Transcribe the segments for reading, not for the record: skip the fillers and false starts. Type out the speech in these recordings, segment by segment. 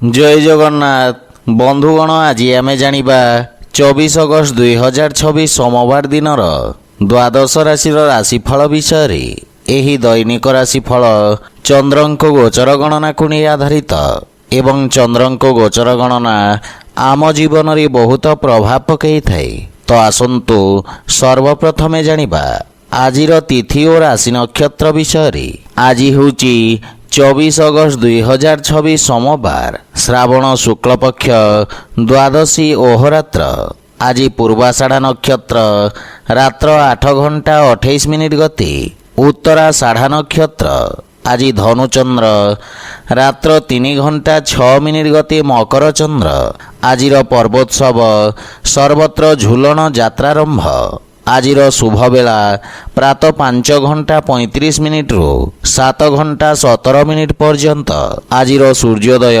जय जगन्नाथ बंधुगण आज आम जानिबा 24 अगस्त 2026 सोमवार दिन द्वादश राशि राशिफल विषय एही दैनिक राशिफल चंद्रंक गोचर गणना को नहीं आधारित एवं चंद्रंक गोचर गणना आम जीवन में बहुत प्रभाव पकई थाए। तो आसंतु सर्वप्रथमे जानिबा आजिर तिथि और राशि नक्षत्र विषय। आज होची 24 अगस्त 2026 सोमवार श्रावण शुक्ल पक्ष द्वादशी ओहरात्र। आज पूर्वाषाढ़ा नक्षत्र रात्र 8 घंटा 28 मिनिट गति उत्तराषाढ़ा नक्षत्र। आज धनुचंद्र रात्र 3 घंटा 6 मिनिट गति मकर चंद्र। आजिर पर्वोत्सव सर्वत्र झुलन यात्रारंभ। आजिर शुभ बेला प्रातः 5 घंटा 35 मिनिट रु 7 घंटा 17 मिनिट पर्यंत। आजिर सूर्योदय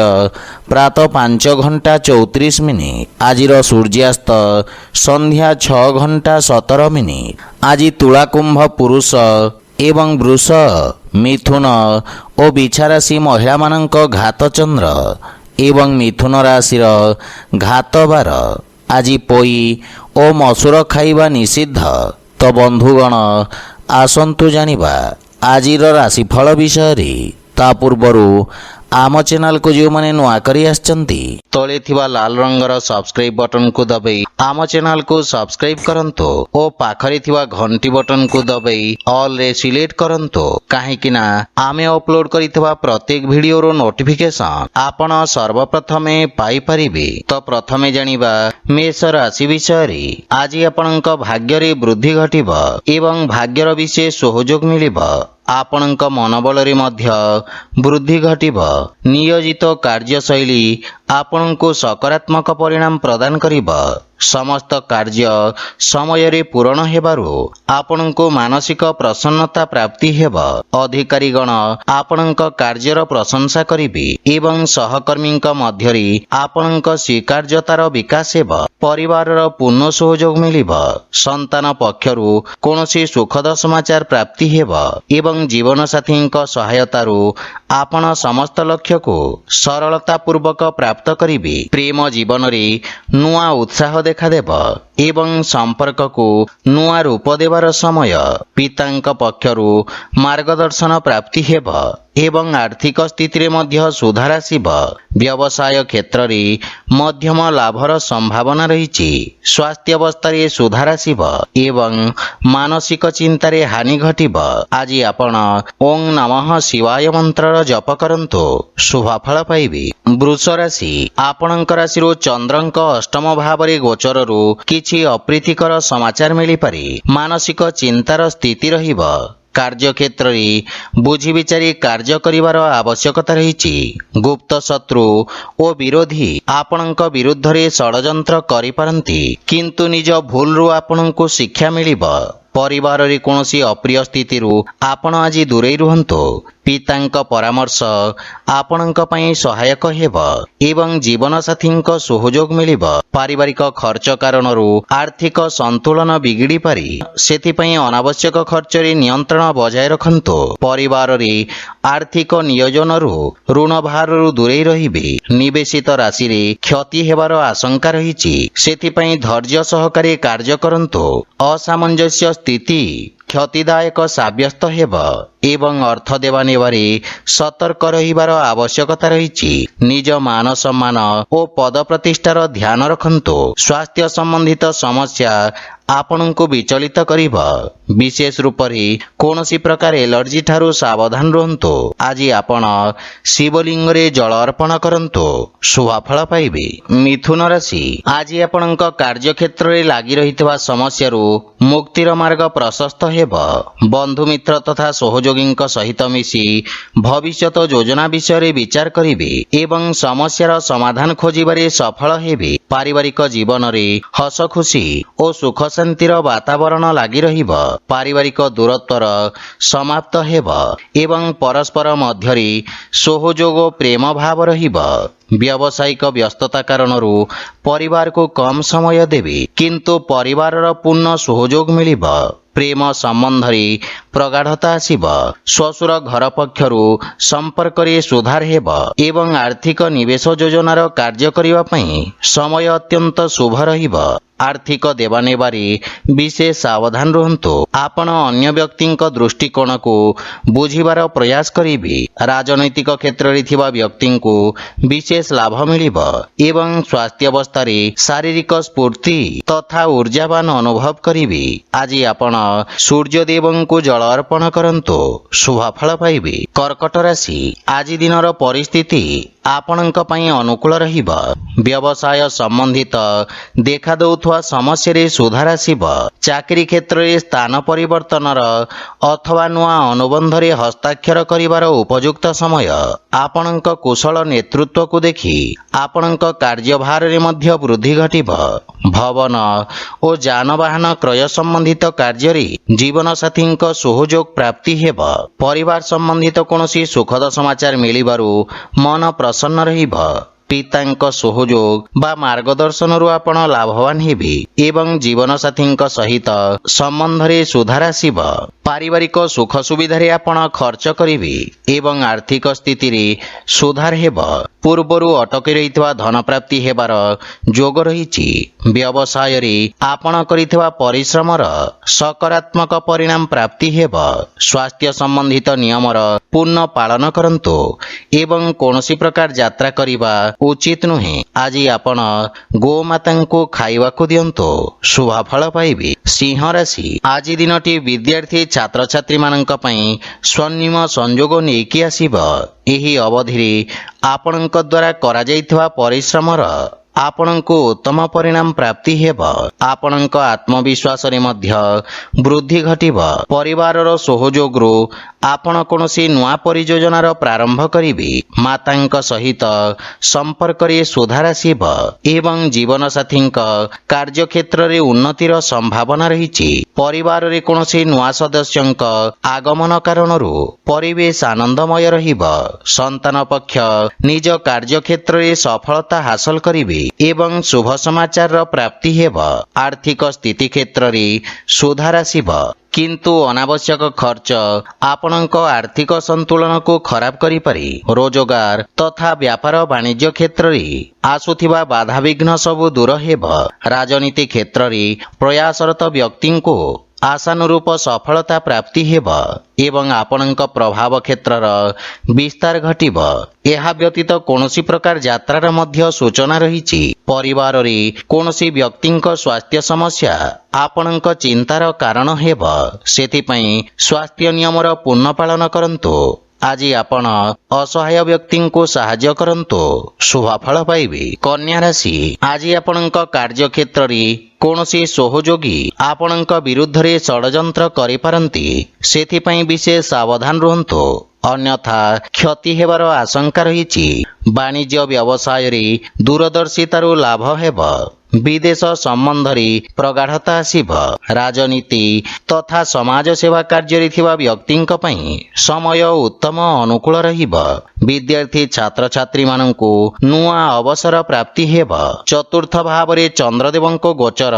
प्रातः 5 घंटा 34 मिनिट। आजिर सूर्यास्त संध्या 6 घंटा 17 मिनिट। आज तुला कुंभ पुरुष एवं वृष मिथुन और बिछा राशि महिला मानक घात चंद्र एवं मिथुन राशि घात बार। आज पोई और मसूर खाइबा निषिद्ध। तो बंधुगण आसंतु जानिबा आजिर राशिफल विषय। ता पूर्वरु आम चैनल को जो मैंने नुआ करी आछंती तले थिबा लाल रंगर सब्सक्राइब बटन को दबाई आम चैनल को सब्सक्राइब करंतो और पाखरे थिबा घंटी बटन को दबाई ऑल रे सिलेक्ट करंतो काहेकि ना आमे अपलोड करिथिबा प्रत्येक वीडियो रो नोटिफिकेशन आपण सर्वप्रथमे पाई परिबे। तो प्रथमे जानिबा मेष राशि विषय। आज आपणक भाग्य रे वृद्धि घटिबो एवं भाग्यर विशेष सहयोग मिलिबो। आपणक मनोबल रे मध्य वृद्धि घटिबो। नियोजित कार्यशैली आपणको सकारात्मक परिणाम प्रदान करिबो। समस्त कार्य समय रे पूर्ण हेबारु आपणको मानसिक प्रसन्नता प्राप्ति हेबो। अधिकारीगण आपणक कार्यर प्रशंसा करिबे एवं सहकर्मीक मध्यरे आपणक स्वीकार्यतार विकास हेबो। परिवारर पूर्ण सहयोग मिलिबो। संतान पक्षरु कोनोसी सुखद समाचार प्राप्ति हेबो एवं जीवन साथीक सहायतारु आपण समस्त लक्ष्य को सरलता पूर्वक प्राप्त करिबे। प्रेम जीवन रे नुआ उत्साह देखा देब एवं संपर्क को नुआ रूप देवार समय। पितांक पक्षरु मार्गदर्शन प्राप्ति हेब एवं आर्थिक स्थिति रे मध्य सुधार आसिब। व्यवसाय क्षेत्र रे मध्यम लाभर संभावना रहिछि। स्वास्थ्य अवस्था रे सुधार आसिब एवं मानसिक चिंता रे हानि घटिब। आज आपण ओं नमः शिवाय मंत्र जप करंतो शुभ फल पाइबे। वृष राशि आपणक राशि चंद्रंक अष्टम भाव रे गोचर रु किछि अप्रीतिकर समाचार मिली पारे। मानसिक चिंतार स्थिति रहिब। कार्य क्षेत्र रे बुझी विचारी कार्य करिवार आवश्यकता रहिछि। गुप्त शत्रु ओ विरोधी आपणक विरुद्ध रे षडयंत्र करि पारंती किंतु निज भूल रु आपणको शिक्षा मिलिब। परिवार रे कोनोसी अप्रिय स्थिति रु आपण आज दूरे रुहंतो। पितांक परामर्श आपणक पई सहायक हेब एवं जीवन साथींक सहयोग मिलिब। पारिवारिक खर्च कारण रु आर्थिक संतुलन बिगिड़ी पारि सेति पई अनावश्यक खर्च रे नियंत्रण बजाय रखंतो। परिवार रे आर्थिक नियोजन रु ऋण भार रु दूरे रहिबे। निवेशित राशि रे क्षति हेबार आशंका रहिछि सेति पई धैर्य सहकारे कार्य करंतो। असामंजस्य स्थिति क्षतिदायक साब्यस्त हेब एवं अर्थ देवा नेबारे सतर्क रहिबार आवश्यकता रहिछि। निज मान सम्मान और पद प्रतिष्ठार ध्यान रखंतो। स्वास्थ्य संबंधित समस्या आपणको विचलित करिब। विशेष रूप रे कोनोसी प्रकार एलर्जी ठारू सावधान रहंतो। आज आपण शिवलिंग रे जल अर्पण करंतो शुभ फल पाइबे। मिथुन राशि आज आपणक कार्य क्षेत्र रे लागि रहितबा समस्या रु मुक्तिर मार्ग प्रशस्त हेब। बंधु मित्र तथा सहयोगींक सहित मिसी भविष्यत योजना विषय रे विचार करिवे एवं समस्यार समाधान खोजिबारे सफल हेबे। पारिवारिक जीवन रे हस खुशी और सुख शांतिर वातावरण लागि रहिब। पारिवारिक दूरत्वर समाप्त हेब एवं परस्पर मध्यरे सहयोग और प्रेम भाव रहिब। व्यावसायिक व्यस्तता कारणरू परिवार को कम समय देवे किंतु परिवारर पूर्ण सहयोग मिलिब। ପ୍ରେମ ସମ୍ବନ୍ଧରେ ପ୍ରଗାଢ଼ତା ଆସିବ। ଶ୍ୱଶୁର ଘର ପକ୍ଷରୁ ସମ୍ପର୍କରେ ସୁଧାର ହେବ ଏବଂ ଆର୍ଥିକ ନିବେଶ ଯୋଜନାର କାର୍ଯ୍ୟ କରିବା ପାଇଁ ସମୟ ଅତ୍ୟନ୍ତ ଶୁଭ ରହିବ। ଆର୍ଥିକ ଦେବାନେବାରେ ବିଶେଷ ସାବଧାନ ରୁହନ୍ତୁ। ଆପଣ ଅନ୍ୟ ବ୍ୟକ୍ତିଙ୍କ ଦୃଷ୍ଟିକୋଣକୁ ବୁଝିବାର ପ୍ରୟାସ କରିବେ। ରାଜନୈତିକ କ୍ଷେତ୍ରରେ ଥିବା ବ୍ୟକ୍ତିଙ୍କୁ ବିଶେଷ ଲାଭ ମିଳିବ ଏବଂ ସ୍ୱାସ୍ଥ୍ୟାବସ୍ଥାରେ ଶାରୀରିକ ସ୍ଫୂର୍ତ୍ତି ତଥା ଊର୍ଜାବାନ ଅନୁଭବ କରିବେ। ଆଜି ଆପଣ ସୂର୍ଯ୍ୟଦେବଙ୍କୁ ଜଳ ଅର୍ପଣ କରନ୍ତୁ, ଶୁଭଫଳ ପାଇବେ। କର୍କଟ ରାଶି, ଆଜି ଦିନର ପରିସ୍ଥିତି ଆପଣଙ୍କ ପାଇଁ ଅନୁକୂଳ ରହିବ। ବ୍ୟବସାୟ ସମ୍ବନ୍ଧିତ ଦେଖାଦେଉଥିବା ସମସ୍ୟାରେ ସୁଧାର ଆସିବ। ଚାକିରି କ୍ଷେତ୍ରରେ ସ୍ଥାନ ପରିବର୍ତ୍ତନର ଅଥବା ନୂଆ ଅନୁବନ୍ଧରେ ହସ୍ତାକ୍ଷର କରିବାର ଉପଯୁକ୍ତ ସମୟ। ଆପଣଙ୍କ କୁଶଳ ନେତୃତ୍ୱକୁ ଦେଖି ଆପଣଙ୍କ କାର୍ଯ୍ୟଭାରରେ ମଧ୍ୟ ବୃଦ୍ଧି ଘଟିବ। ଭବନ ଓ ଯାନବାହନ କ୍ରୟ ସମ୍ବନ୍ଧିତ କାର୍ଯ୍ୟରେ ଜୀବନସାଥୀଙ୍କ ସହଯୋଗ ପ୍ରାପ୍ତି ହେବ। ପରିବାର ସମ୍ବନ୍ଧିତ କୌଣସି ସୁଖଦ ସମାଚାର ମିଳିବାରୁ ମନ ପ୍ରସନ୍ନ ରହିବ। ପିତାଙ୍କ ସହଯୋଗ ବା ମାର୍ଗଦର୍ଶନରୁ ଆପଣ ଲାଭବାନ ହେବେ ଏବଂ ଜୀବନସାଥୀଙ୍କ ସହିତ ସମ୍ବନ୍ଧରେ ସୁଧାର ଆସିବ। ପାରିବାରିକ ସୁଖ ସୁବିଧାରେ ଆପଣ ଖର୍ଚ୍ଚ କରିବେ ଏବଂ ଆର୍ଥିକ ସ୍ଥିତିରେ ସୁଧାର ହେବ। ପୂର୍ବରୁ ଅଟକି ରହିଥିବା ଧନ ପ୍ରାପ୍ତି ହେବାର ଯୋଗ ରହିଛି। ବ୍ୟବସାୟରେ ଆପଣ କରିଥିବା ପରିଶ୍ରମର ସକାରାତ୍ମକ ପରିଣାମ ପ୍ରାପ୍ତି ହେବ। ସ୍ୱାସ୍ଥ୍ୟ ସମ୍ବନ୍ଧିତ ନିୟମର ପୂର୍ଣ୍ଣ ପାଳନ କରନ୍ତୁ ଏବଂ କୌଣସି ପ୍ରକାର ଯାତ୍ରା କରିବା ଉଚିତ ନୁହେଁ। ଆଜି ଆପଣ ଗୋମାତାଙ୍କୁ ଖାଇବାକୁ ଦିଅନ୍ତୁ, ଶୁଭଫଳ ପାଇବେ। ସିଂହ ରାଶି, ଆଜି ଦିନଟି ବିଦ୍ୟାର୍ଥୀ ଛାତ୍ରଛାତ୍ରୀମାନଙ୍କ ପାଇଁ ସ୍ୱର୍ଣ୍ଣିମ ସଂଯୋଗ ନେଇକି ଆସିବ। ଏହି ଅବଧିରେ ଆପଣଙ୍କ ଦ୍ୱାରା କରାଯାଇଥିବା ପରିଶ୍ରମର ଆପଣଙ୍କୁ ଉତ୍ତମ ପରିଣାମ ପ୍ରାପ୍ତି ହେବ। ଆପଣଙ୍କ ଆତ୍ମବିଶ୍ୱାସରେ ମଧ୍ୟ ବୃଦ୍ଧି ଘଟିବ। ପରିବାରର ସହଯୋଗରୁ ଆପଣ କୌଣସି ନୂଆ ପରିଯୋଜନାର ପ୍ରାରମ୍ଭ କରିବେ। ମାତାଙ୍କ ସହିତ ସମ୍ପର୍କରେ ସୁଧାର ଆସିବ ଏବଂ ଜୀବନସାଥୀଙ୍କ କାର୍ଯ୍ୟକ୍ଷେତ୍ରରେ ଉନ୍ନତିର ସମ୍ଭାବନା ରହିଛି। ପରିବାରରେ କୌଣସି ନୂଆ ସଦସ୍ୟଙ୍କ ଆଗମନ କାରଣରୁ ପରିବେଶ ଆନନ୍ଦମୟ ରହିବ। ସନ୍ତାନ ପକ୍ଷ ନିଜ କାର୍ଯ୍ୟକ୍ଷେତ୍ରରେ ସଫଳତା ହାସଲ କରିବେ ଏବଂ ଶୁଭ ସମାଚାରର ପ୍ରାପ୍ତି ହେବ। ଆର୍ଥିକ ସ୍ଥିତି କ୍ଷେତ୍ରରେ ସୁଧାର ଆସିବ, କିନ୍ତୁ ଅନାବଶ୍ୟକ ଖର୍ଚ୍ଚ ଆପଣଙ୍କ ଆର୍ଥିକ ସନ୍ତୁଳନକୁ ଖରାପ କରିପାରେ। ରୋଜଗାର ତଥା ବ୍ୟାପାର ବାଣିଜ୍ୟ କ୍ଷେତ୍ରରେ ଆସୁଥିବା ବାଧାବିଘ୍ନ ସବୁ ଦୂର ହେବ। ରାଜନୀତି କ୍ଷେତ୍ରରେ ପ୍ରୟାସରତ ବ୍ୟକ୍ତିଙ୍କୁ ଆଶାନୁରୂପ ସଫଳତା ପ୍ରାପ୍ତି ହେବ ଏବଂ ଆପଣଙ୍କ ପ୍ରଭାବ କ୍ଷେତ୍ରର ବିସ୍ତାର ଘଟିବ। ଏହା ବ୍ୟତୀତ କୌଣସି ପ୍ରକାର ଯାତ୍ରାର ମଧ୍ୟ ସୂଚନା ରହିଛି। ପରିବାରରେ କୌଣସି ବ୍ୟକ୍ତିଙ୍କ ସ୍ୱାସ୍ଥ୍ୟ ସମସ୍ୟା ଆପଣଙ୍କ ଚିନ୍ତାର କାରଣ ହେବ। ସେଥିପାଇଁ ସ୍ୱାସ୍ଥ୍ୟ ନିୟମର ପୂର୍ଣ୍ଣ ପାଳନ କରନ୍ତୁ। ଆଜି ଆପଣ ଅସହାୟ ବ୍ୟକ୍ତିଙ୍କୁ ସାହାଯ୍ୟ କରନ୍ତୁ, ଶୁଭଫଳ ପାଇବେ। କନ୍ୟା ରାଶି, ଆଜି ଆପଣଙ୍କ କାର୍ଯ୍ୟକ୍ଷେତ୍ରରେ କୌଣସି ସହଯୋଗୀ ଆପଣଙ୍କ ବିରୁଦ୍ଧରେ ଷଡ଼ଯନ୍ତ୍ର କରିପାରନ୍ତି। ସେଥିପାଇଁ ବିଶେଷ ସାବଧାନ ରୁହନ୍ତୁ, ଅନ୍ୟଥା କ୍ଷତି ହେବାର ଆଶଙ୍କା ରହିଛି। ବାଣିଜ୍ୟ ବ୍ୟବସାୟରେ ଦୂରଦର୍ଶିତାରୁ ଲାଭ ହେବ। ବିଦେଶ ସମ୍ବନ୍ଧରେ ପ୍ରଗାଢ଼ତା ଆସିବ। ରାଜନୀତି ତଥା ସମାଜ ସେବା କାର୍ଯ୍ୟରେ ଥିବା ବ୍ୟକ୍ତିଙ୍କ ପାଇଁ ସମୟ ଉତ୍ତମ ଅନୁକୂଳ ରହିବ। ବିଦ୍ୟାର୍ଥୀ ଛାତ୍ରଛାତ୍ରୀମାନଙ୍କୁ ନୂଆ ଅବସର ପ୍ରାପ୍ତି ହେବ। ଚତୁର୍ଥ ଭାବରେ ଚନ୍ଦ୍ରଦେବଙ୍କ ଗୋଚର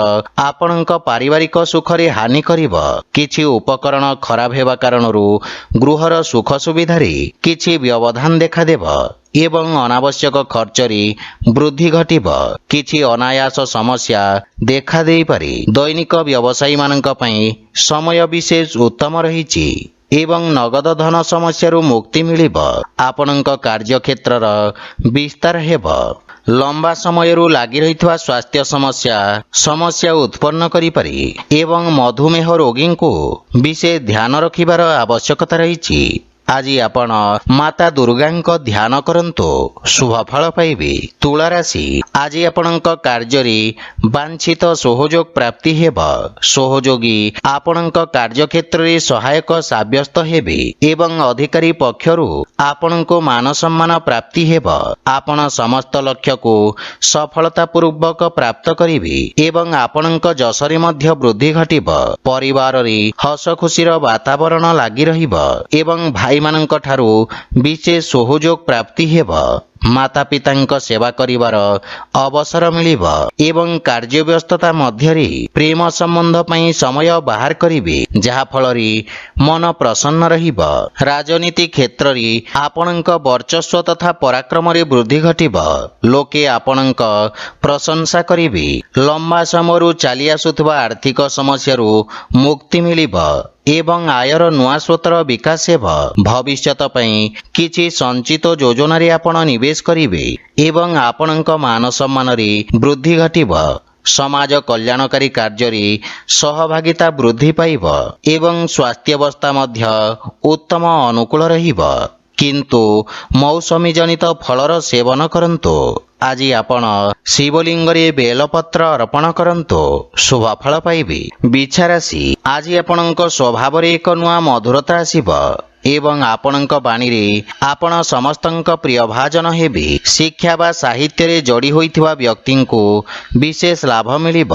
ଆପଣଙ୍କ ପାରିବାରିକ ସୁଖରେ ହାନି କରିବ। କିଛି ଉପକରଣ ଖରାପ ହେବା କାରଣରୁ ଗୃହର ସୁଖ ସୁବିଧାରେ କିଛି ବ୍ୟବଧାନ ଦେଖାଦେବ ଏବଂ ଅନାବଶ୍ୟକ ଖର୍ଚ୍ଚରେ ବୃଦ୍ଧି ଘଟିବ। କିଛି ଅନାୟାସ ସମସ୍ୟା ଦେଖା ଦେଇପାରେ। ଦୈନିକ ବ୍ୟବସାୟୀମାନଙ୍କ ପାଇଁ ସମୟ ବିଶେଷ ଉତ୍ତମ ରହିଛି ଏବଂ ନଗଦ ଧନ ସମସ୍ୟାରୁ ମୁକ୍ତି ମିଳିବ। ଆପଣଙ୍କ କାର୍ଯ୍ୟକ୍ଷେତ୍ରର ବିସ୍ତାର ହେବ। ଲମ୍ବା ସମୟରୁ ଲାଗି ରହିଥିବା ସ୍ୱାସ୍ଥ୍ୟ ସମସ୍ୟା ଉତ୍ପନ୍ନ କରିପାରେ ଏବଂ ମଧୁମେହ ରୋଗୀଙ୍କୁ ବିଶେଷ ଧ୍ୟାନ ରଖିବାର ଆବଶ୍ୟକତା ରହିଛି। ଆଜି ଆପଣ ମାତା ଦୁର୍ଗାଙ୍କ ଧ୍ୟାନ କରନ୍ତୁ, ଶୁଭଫଳ ପାଇବେ। ତୁଳା ରାଶି, ଆଜି ଆପଣଙ୍କ କାର୍ଯ୍ୟରେ ବାଞ୍ଛିତ ସହଯୋଗ ପ୍ରାପ୍ତି ହେବ। ସହଯୋଗୀ ଆପଣଙ୍କ କାର୍ଯ୍ୟକ୍ଷେତ୍ରରେ ସହାୟକ ସାବ୍ୟସ୍ତ ହେବେ ଏବଂ ଅଧିକାରୀ ପକ୍ଷରୁ ଆପଣଙ୍କୁ ମାନ ସମ୍ମାନ ପ୍ରାପ୍ତି ହେବ। ଆପଣ ସମସ୍ତ ଲକ୍ଷ୍ୟକୁ ସଫଳତାପୂର୍ବକ ପ୍ରାପ୍ତ କରିବେ ଏବଂ ଆପଣଙ୍କ ଯଶରେ ମଧ୍ୟ ବୃଦ୍ଧି ଘଟିବ। ପରିବାରରେ ହସ ଖୁସିର ବାତାବରଣ ଲାଗି ରହିବ ଏବଂ ଭାଇମାନଙ୍କ ଠାରୁ ବିଶେଷ ସହଯୋଗ ପ୍ରାପ୍ତି ହେବ। ମାତା ପିତାଙ୍କ ସେବା କରିବାର ଅବସର ମିଳିବ ଏବଂ କାର୍ଯ୍ୟବ୍ୟସ୍ତତା ମଧ୍ୟରେ ପ୍ରେମ ସମ୍ବନ୍ଧ ପାଇଁ ସମୟ ବାହାର କରିବେ, ଯାହାଫଳରେ ମନ ପ୍ରସନ୍ନ ରହିବ। ରାଜନୀତି କ୍ଷେତ୍ରରେ ଆପଣଙ୍କ ବର୍ଚସ୍ୱ ତଥା ପରାକ୍ରମରେ ବୃଦ୍ଧି ଘଟିବ। ଲୋକେ ଆପଣଙ୍କ ପ୍ରଶଂସା କରିବେ। ଲମ୍ବା ସମୟରୁ ଚାଲି ଆସୁଥିବା ଆର୍ଥିକ ସମସ୍ୟାରୁ ମୁକ୍ତି ମିଳିବ ଏବଂ ଆୟର ନୂଆ ସ୍ରୋତର ବିକାଶ ହେବ। ଭବିଷ୍ୟତ ପାଇଁ କିଛି ସଞ୍ଚିତ ଯୋଜନାରେ ଆପଣ ନିବେଶ କରିବେ ଏବଂ ଆପଣଙ୍କ ମାନ ସମ୍ମାନରେ ବୃଦ୍ଧି ଘଟିବ। ସମାଜ କଲ୍ୟାଣକାରୀ କାର୍ଯ୍ୟରେ ସହଭାଗିତା ବୃଦ୍ଧି ପାଇବ ଏବଂ ସ୍ୱାସ୍ଥ୍ୟାବସ୍ଥା ମଧ୍ୟ ଉତ୍ତମ ଅନୁକୂଳ ରହିବ। କିନ୍ତୁ ମୌସମୀ ଜନିତ ଫଳର ସେବନ କରନ୍ତୁ। ଆଜି ଆପଣ ଶିବଲିଙ୍ଗରେ ବେଲପତ୍ର ଅର୍ପଣ କରନ୍ତୁ, ଶୁଭ ଫଳ ପାଇବେ। ବିଛା ରାଶି, ଆଜି ଆପଣଙ୍କ ସ୍ୱଭାବରେ ଏକ ନୂଆ ମଧୁରତା ଆସିବ ଏବଂ ଆପଣଙ୍କ ବାଣୀରେ ଆପଣ ସମସ୍ତଙ୍କ ପ୍ରିୟ ଭାଜନ ହେବେ। ଶିକ୍ଷା ବା ସାହିତ୍ୟରେ ଯୋଡ଼ି ହୋଇଥିବା ବ୍ୟକ୍ତିଙ୍କୁ ବିଶେଷ ଲାଭ ମିଳିବ।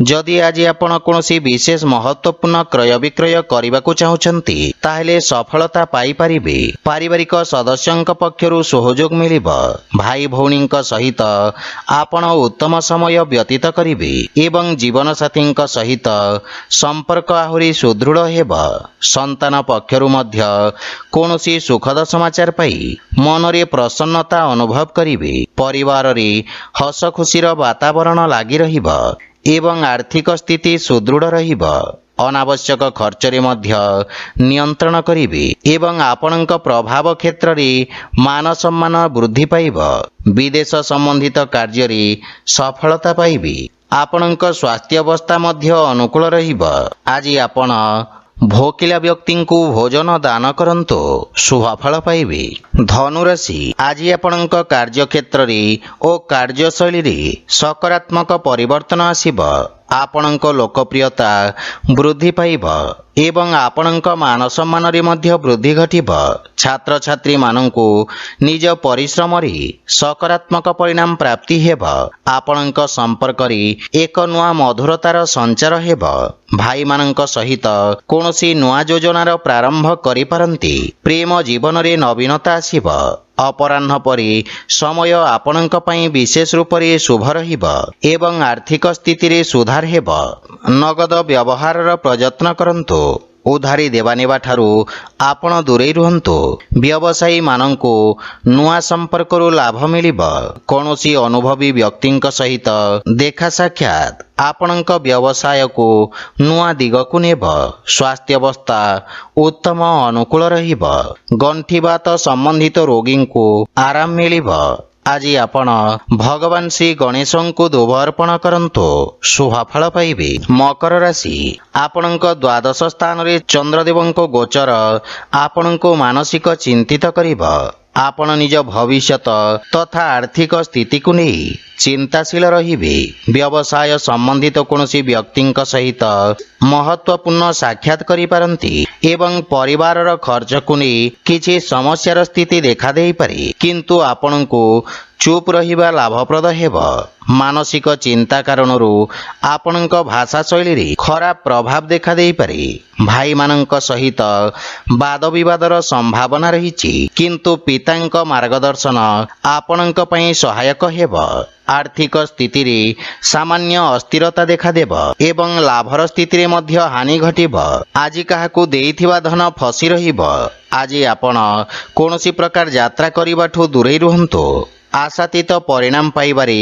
ଯଦି ଆଜି ଆପଣ କୌଣସି ବିଶେଷ ମହତ୍ୱପୂର୍ଣ୍ଣ କ୍ରୟ ବିକ୍ରୟ କରିବାକୁ ଚାହୁଁଛନ୍ତି, ତାହେଲେ ସଫଳତା ପାଇପାରିବେ। ପାରିବାରିକ ସଦସ୍ୟଙ୍କ ପକ୍ଷରୁ ସହଯୋଗ ମିଳିବ। ଭାଇ ଭଉଣୀଙ୍କ ସହିତ ଆପଣ ଉତ୍ତମ ସମୟ ବ୍ୟତୀତ କରିବେ ଏବଂ ଜୀବନସାଥୀଙ୍କ ସହିତ ସମ୍ପର୍କ ଆହୁରି ସୁଦୃଢ଼ ହେବ। ସନ୍ତାନ ପକ୍ଷରୁ ମଧ୍ୟ କୌଣସି ସୁଖଦ ସମାଚାର ପାଇ ମନରେ ପ୍ରସନ୍ନତା ଅନୁଭବ କରିବେ। ପରିବାରରେ ହସ ଖୁସିର ବାତାବରଣ ଲାଗି ରହିବ ଏବଂ ଆର୍ଥିକ ସ୍ଥିତି ସୁଦୃଢ଼ ରହିବ। ଅନାବଶ୍ୟକ ଖର୍ଚ୍ଚରେ ମଧ୍ୟ ନିୟନ୍ତ୍ରଣ କରିବେ ଏବଂ ଆପଣଙ୍କ ପ୍ରଭାବ କ୍ଷେତ୍ରରେ ମାନ ସମ୍ମାନ ବୃଦ୍ଧି ପାଇବ। ବିଦେଶ ସମ୍ବନ୍ଧିତ କାର୍ଯ୍ୟରେ ସଫଳତା ପାଇବେ। ଆପଣଙ୍କ ସ୍ୱାସ୍ଥ୍ୟାବସ୍ଥା ମଧ୍ୟ ଅନୁକୂଳ ରହିବ। ଆଜି ଆପଣ ଭୋକିଲା ବ୍ୟକ୍ତିଙ୍କୁ ଭୋଜନ ଦାନ କରନ୍ତୁ, ଶୁଭ ଫଳ ପାଇବେ। ଧନୁରାଶି, ଆଜି ଆପଣଙ୍କ କାର୍ଯ୍ୟକ୍ଷେତ୍ରରେ ଓ କାର୍ଯ୍ୟଶୈଳୀରେ ସକାରାତ୍ମକ ପରିବର୍ତ୍ତନ ଆସିବ। ଆପଣଙ୍କ ଲୋକପ୍ରିୟତା ବୃଦ୍ଧି ପାଇବ ଏବଂ ଆପଣଙ୍କ ମାନ ସମ୍ମାନରେ ମଧ୍ୟ ବୃଦ୍ଧି ଘଟିବ। ଛାତ୍ରଛାତ୍ରୀମାନଙ୍କୁ ନିଜ ପରିଶ୍ରମରେ ସକାରାତ୍ମକ ପରିଣାମ ପ୍ରାପ୍ତି ହେବ। ଆପଣଙ୍କ ସମ୍ପର୍କରେ ଏକ ନୂଆ ମଧୁରତାର ସଞ୍ଚାର ହେବ। ଭାଇମାନଙ୍କ ସହିତ କୌଣସି ନୂଆ ଯୋଜନାର ପ୍ରାରମ୍ଭ କରିପାରନ୍ତି। ପ୍ରେମ ଜୀବନରେ ନବୀନତା ଆସିବ। ଅପରାହ୍ନ ପରେ ସମୟ ଆପଣଙ୍କ ପାଇଁ ବିଶେଷ ରୂପରେ ଶୁଭ ରହିବ ଏବଂ ଆର୍ଥିକ ସ୍ଥିତିରେ ସୁଧାର ହେବ। ନଗଦ ବ୍ୟବହାରର ପ୍ରଯତ୍ନ କରନ୍ତୁ। ଉଧାରି ଦେବା ନେବା ଠାରୁ ଆପଣ ଦୂରେଇ ରୁହନ୍ତୁ। ବ୍ୟବସାୟୀମାନଙ୍କୁ ନୂଆ ସମ୍ପର୍କରୁ ଲାଭ ମିଳିବ। କୌଣସି ଅନୁଭବୀ ବ୍ୟକ୍ତିଙ୍କ ସହିତ ଦେଖା ସାକ୍ଷାତ ଆପଣଙ୍କ ବ୍ୟବସାୟକୁ ନୂଆ ଦିଗକୁ ନେବ। ସ୍ୱାସ୍ଥ୍ୟାବସ୍ଥା ଉତ୍ତମ ଅନୁକୂଳ ରହିବ। ଗଣ୍ଠିବାତ ସମ୍ବନ୍ଧିତ ରୋଗୀଙ୍କୁ ଆରାମ ମିଳିବ। ଆଜି ଆପଣ ଭଗବାନ ଶ୍ରୀ ଗଣେଶଙ୍କୁ ଧୂପ ଅର୍ପଣ କରନ୍ତୁ, ଶୁଭ ଫଳ ପାଇବେ। ମକର ରାଶି, ଆପଣଙ୍କ ଦ୍ୱାଦଶ ସ୍ଥାନରେ ଚନ୍ଦ୍ରଦେବଙ୍କ ଗୋଚର ଆପଣଙ୍କୁ ମାନସିକ ଚିନ୍ତିତ କରିବ। ଆପଣ ନିଜ ଭବିଷ୍ୟତ ତଥା ଆର୍ଥିକ ସ୍ଥିତିକୁ ନେଇ ଚିନ୍ତାଶୀଳ ରହିବେ। ବ୍ୟବସାୟ ସମ୍ବନ୍ଧିତ କୌଣସି ବ୍ୟକ୍ତିଙ୍କ ସହିତ ମହତ୍ୱପୂର୍ଣ୍ଣ ସାକ୍ଷାତ କରିପାରନ୍ତି ଏବଂ ପରିବାରର ଖର୍ଚ୍ଚକୁ ନେଇ କିଛି ସମସ୍ୟାର ସ୍ଥିତି ଦେଖାଦେଇପାରେ, କିନ୍ତୁ ଆପଣଙ୍କୁ ଚୁପ୍ ରହିବା ଲାଭପ୍ରଦ ହେବ। ମାନସିକ ଚିନ୍ତା କାରଣରୁ ଆପଣଙ୍କ ଭାଷା ଶୈଳୀରେ ଖରାପ ପ୍ରଭାବ ଦେଖାଦେଇପାରେ। ଭାଇମାନଙ୍କ ସହିତ ବାଦ ବିବାଦର ସମ୍ଭାବନା ରହିଛି, କିନ୍ତୁ ପିତାଙ୍କ ମାର୍ଗଦର୍ଶନ ଆପଣଙ୍କ ପାଇଁ ସହାୟକ ହେବ। ଆର୍ଥିକ ସ୍ଥିତିରେ ସାମାନ୍ୟ ଅସ୍ଥିରତା ଦେଖାଦେବ ଏବଂ ଲାଭର ସ୍ଥିତିରେ ମଧ୍ୟ ହାନି ଘଟିବ। ଆଜି କାହାକୁ ଦେଇଥିବା ଧନ ଫସି ରହିବ। ଆଜି ଆପଣ କୌଣସି ପ୍ରକାର ଯାତ୍ରା କରିବାଠୁ ଦୂରେଇ ରୁହନ୍ତୁ। ଆଶାତୀତ ପରିଣାମ ପାଇବାରେ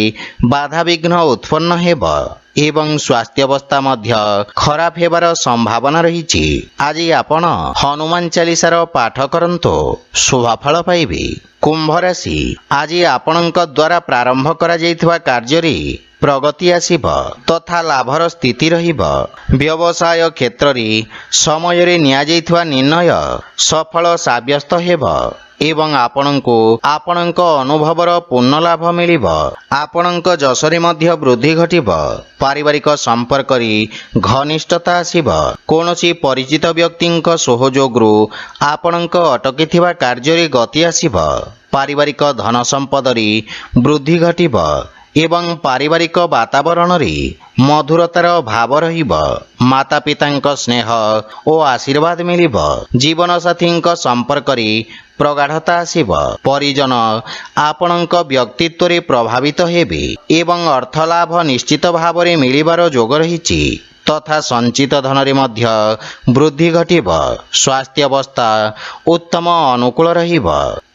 ବାଧାବିଘ୍ନ ଉତ୍ପନ୍ନ ହେବ ଏବଂ ସ୍ୱାସ୍ଥ୍ୟାବସ୍ଥା ମଧ୍ୟ ଖରାପ ହେବାର ସମ୍ଭାବନା ରହିଛି। ଆଜି ଆପଣ ହନୁମାନ ଚାଳିଶାର ପାଠ କରନ୍ତୁ, ଶୁଭ ଫଳ ପାଇବେ। କୁମ୍ଭ ରାଶି, ଆଜି ଆପଣଙ୍କ ଦ୍ୱାରା ପ୍ରାରମ୍ଭ କରାଯାଇଥିବା କାର୍ଯ୍ୟରେ ପ୍ରଗତି ଆସିବ ତଥା ଲାଭର ସ୍ଥିତି ରହିବ। ବ୍ୟବସାୟ କ୍ଷେତ୍ରରେ ସମୟରେ ନିଆଯାଇଥିବା ନିର୍ଣ୍ଣୟ ସଫଳ ସାବ୍ୟସ୍ତ ହେବ ଏବଂ ଆପଣଙ୍କୁ ଆପଣଙ୍କ ଅନୁଭବର ପୂର୍ଣ୍ଣ ଲାଭ ମିଳିବ। ଆପଣଙ୍କ ଯଶରେ ମଧ୍ୟ ବୃଦ୍ଧି ଘଟିବ। ପାରିବାରିକ ସମ୍ପର୍କରେ ଘନିଷ୍ଠତା ଆସିବ। କୌଣସି ପରିଚିତ ବ୍ୟକ୍ତିଙ୍କ ସହଯୋଗରୁ ଆପଣଙ୍କ ଅଟକିଥିବା କାର୍ଯ୍ୟରେ ଗତି ଆସିବ। ପାରିବାରିକ ଧନ ସମ୍ପଦରେ ବୃଦ୍ଧି ଘଟିବ ଏବଂ ପାରିବାରିକ ବାତାବରଣରେ ମଧୁରତାର ଭାବ ରହିବ। ମାତା ପିତାଙ୍କ ସ୍ନେହ ଓ ଆଶୀର୍ବାଦ ମିଳିବ। ଜୀବନସାଥୀଙ୍କ ସମ୍ପର୍କରେ ପ୍ରଗାଢ଼ତା ଆସିବ। ପରିଜନ ଆପଣଙ୍କ ବ୍ୟକ୍ତିତ୍ୱରେ ପ୍ରଭାବିତ ହେବେ ଏବଂ ଅର୍ଥ ଲାଭ ନିଶ୍ଚିତ ଭାବରେ ମିଳିବାର ଯୋଗ ରହିଛି ତଥା ସଞ୍ଚିତ ଧନରେ ମଧ୍ୟ ବୃଦ୍ଧି ଘଟିବ। ସ୍ୱାସ୍ଥ୍ୟାବସ୍ଥା ଉତ୍ତମ ଅନୁକୂଳ ରହିବ,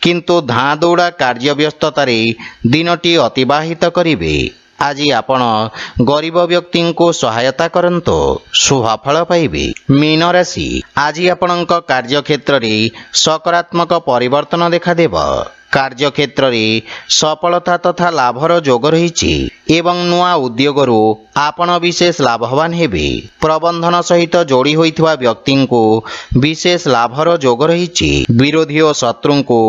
କିନ୍ତୁ ଧାଁ ଦୌଡ଼ା କାର୍ଯ୍ୟ ବ୍ୟସ୍ତତାରେ ଦିନଟି ଅତିବାହିତ କରିବେ। ଆଜି ଆପଣ ଗରିବ ବ୍ୟକ୍ତିଙ୍କୁ ସହାୟତା କରନ୍ତୁ, ଶୁଭଫଳ ପାଇବେ। ମୀନ ରାଶି, ଆଜି ଆପଣଙ୍କ କାର୍ଯ୍ୟକ୍ଷେତ୍ରରେ ସକାରାତ୍ମକ ପରିବର୍ତ୍ତନ ଦେଖାଦେବ। କାର୍ଯ୍ୟକ୍ଷେତ୍ରରେ ସଫଳତା ତଥା ଲାଭର ଯୋଗ ରହିଛି ଏବଂ ନୂଆ ଉଦ୍ୟୋଗରୁ ଆପଣ ବିଶେଷ ଲାଭବାନ ହେବେ। ପ୍ରବନ୍ଧନ ସହିତ ଯୋଡ଼ି ହୋଇଥିବା ବ୍ୟକ୍ତିଙ୍କୁ ବିଶେଷ ଲାଭର ଯୋଗ ରହିଛି। ବିରୋଧୀ ଓ ଶତ୍ରୁଙ୍କୁ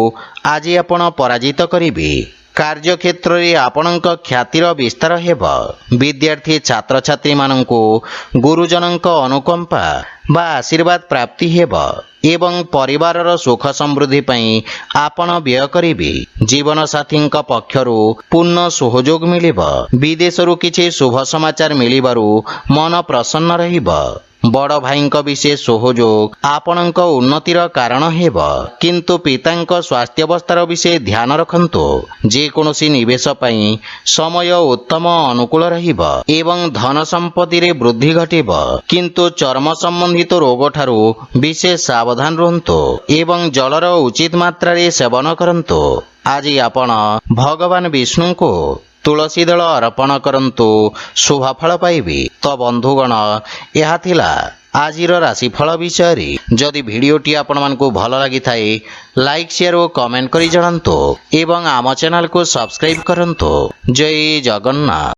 ଆଜି ଆପଣ ପରାଜିତ କରିବେ। କାର୍ଯ୍ୟକ୍ଷେତ୍ରରେ ଆପଣଙ୍କ ଖ୍ୟାତିର ବିସ୍ତାର ହେବ। ବିଦ୍ୟାର୍ଥୀ ଛାତ୍ରଛାତ୍ରୀମାନଙ୍କୁ ଗୁରୁଜନଙ୍କ ଅନୁକମ୍ପା ବା ଆଶୀର୍ବାଦ ପ୍ରାପ୍ତି ହେବ ଏବଂ ପରିବାରର ସୁଖ ସମୃଦ୍ଧି ପାଇଁ ଆପଣ ବ୍ୟୟ କରିବେ। ଜୀବନସାଥୀଙ୍କ ପକ୍ଷରୁ ପୂର୍ଣ୍ଣ ସହଯୋଗ ମିଳିବ। ବିଦେଶରୁ କିଛି ଶୁଭ ସମାଚାର ମିଳିବାରୁ ମନ ପ୍ରସନ୍ନ ରହିବ। ବଡ଼ ଭାଇଙ୍କ ବିଶେଷ ସହଯୋଗ ଆପଣଙ୍କ ଉନ୍ନତିର କାରଣ ହେବ, କିନ୍ତୁ ପିତାଙ୍କ ସ୍ୱାସ୍ଥ୍ୟାବସ୍ଥାର ବିଷୟ ଧ୍ୟାନ ରଖନ୍ତୁ। ଯେକୌଣସି ନିବେଶ ପାଇଁ ସମୟ ଉତ୍ତମ ଅନୁକୂଳ ରହିବ ଏବଂ ଧନ ସମ୍ପତ୍ତିରେ ବୃଦ୍ଧି ଘଟିବ, କିନ୍ତୁ ଚର୍ମ ସମ୍ବନ୍ଧିତ ରୋଗଠାରୁ ବିଶେଷ ସାବଧାନ ରୁହନ୍ତୁ ଏବଂ ଜଳର ଉଚିତ ମାତ୍ରାରେ ସେବନ କରନ୍ତୁ। ଆଜି ଆପଣ ଭଗବାନ ବିଷ୍ଣୁଙ୍କୁ ତୁଳସୀ ଦଳ ଅର୍ପଣ କରନ୍ତୁ, ଶୁଭଫଳ ପାଇବେ। ତ ବନ୍ଧୁଗଣ, ଏହା ଥିଲା ଆଜିର ରାଶିଫଳ ବିଷୟରେ। ଯଦି ଭିଡ଼ିଓଟି ଆପଣମାନଙ୍କୁ ଭଲ ଲାଗିଥାଏ, ଲାଇକ୍, ସେୟାର ଓ କମେଣ୍ଟ କରି ଜଣାନ୍ତୁ ଏବଂ ଆମ ଚ୍ୟାନେଲକୁ ସବସ୍କ୍ରାଇବ୍ କରନ୍ତୁ। ଜୟ ଜଗନ୍ନାଥ।